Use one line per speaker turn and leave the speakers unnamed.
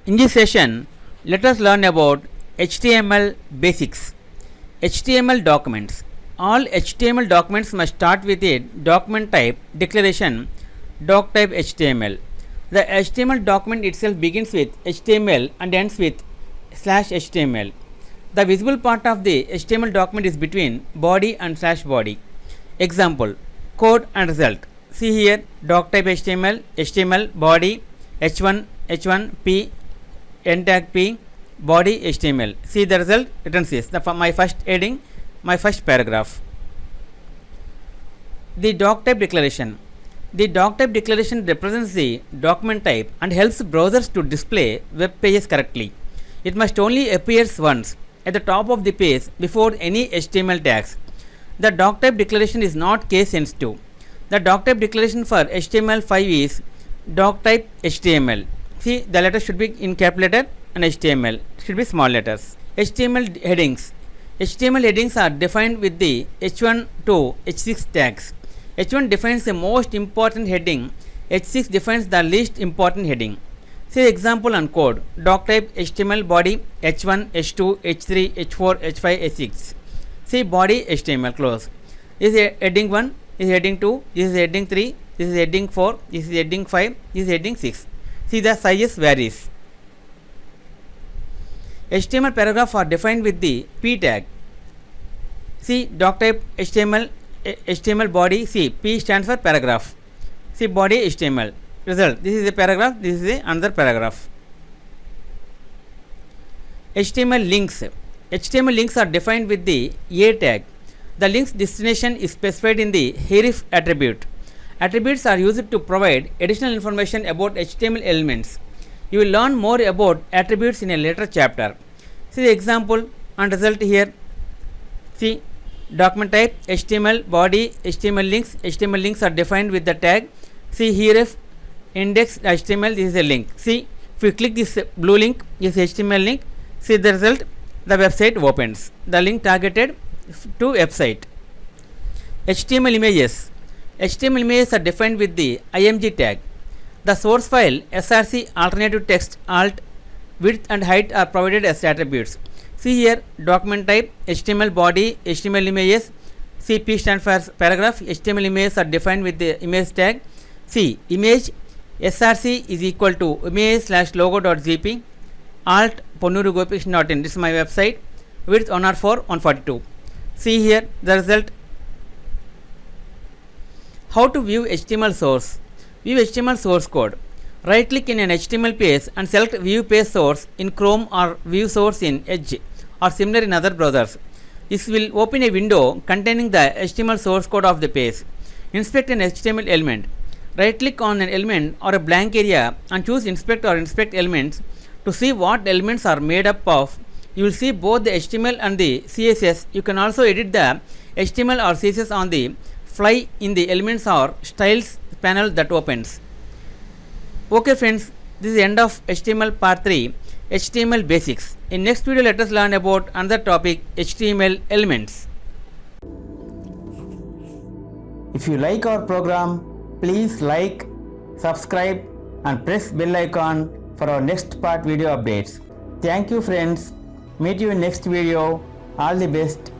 In this session, let us learn about HTML basics. HTML documents. All HTML documents must start with a document type declaration, doctype HTML. The HTML document itself begins with HTML and ends with /HTML. The visible part of the HTML document is between body and /body. Example: code and result. See here, doctype HTML, HTML body, h1, h1 p, end tag p, body HTML. See the result, returns this. My first heading, my first paragraph. The doctype declaration. The doctype declaration represents the document type and helps browsers to display web pages correctly. It must only appear once at the top of the page before any HTML tags. The doctype declaration is not case sensitive. The doctype declaration for HTML5 is doctype HTML. See, the letter should be in capital letter and HTML should be small letters. HTML headings. HTML headings are defined with the h1 to h6 tags. h1 defines the most important heading, h6 defines the least important heading. See example on code: doctype HTML body h1, h2, h3, h4, h5, h6. See body HTML close. This is heading 1, this is heading 2, this is heading 3, this is heading 4, this is heading 5, this is heading 6. See the sizes varies. HTML paragraph are defined with the p tag. See doctype HTML, HTML body, see p stands for paragraph. See body HTML. Result, this is a paragraph, this is another paragraph. HTML links. HTML links are defined with the a tag. The link's destination is specified in the href attribute. Attributes are used to provide additional information about HTML elements. You will learn more about attributes in a later chapter. See the example and result here. See document type HTML body HTML links. HTML links are defined with the tag. See href index HTML, this is a link. See, if you click this blue link, this HTML link, see the result, the website opens. The link targeted to website. HTML images. HTML images are defined with the img tag. The source file, src, alternative text, alt, width and height are provided as attributes. See here, document type HTML body HTML images. See p stands for paragraph. HTML images are defined with the image tag. See image src is equal to image/logo.jp, alt Ponnuri Gopie Krishna. This is my website. Width 104, 142. See here the result. How to view HTML source. View HTML source code. Right click in an HTML page and select view page source in Chrome or view source in Edge or similar in other browsers. This will open a window containing the HTML source code of the page. Inspect an HTML element. Right click on an element or a blank area and choose inspect or inspect elements to see what elements are made up of. You will see both the HTML and the CSS. You can also edit the HTML or CSS on the fly in the elements or styles panel that opens. Okay friends, this is the end of HTML part 3, HTML basics. In next video let us learn about another topic, HTML elements. If you like our program, please like, subscribe and press bell icon for our next part video updates. Thank you friends. Meet you in next video. All the best.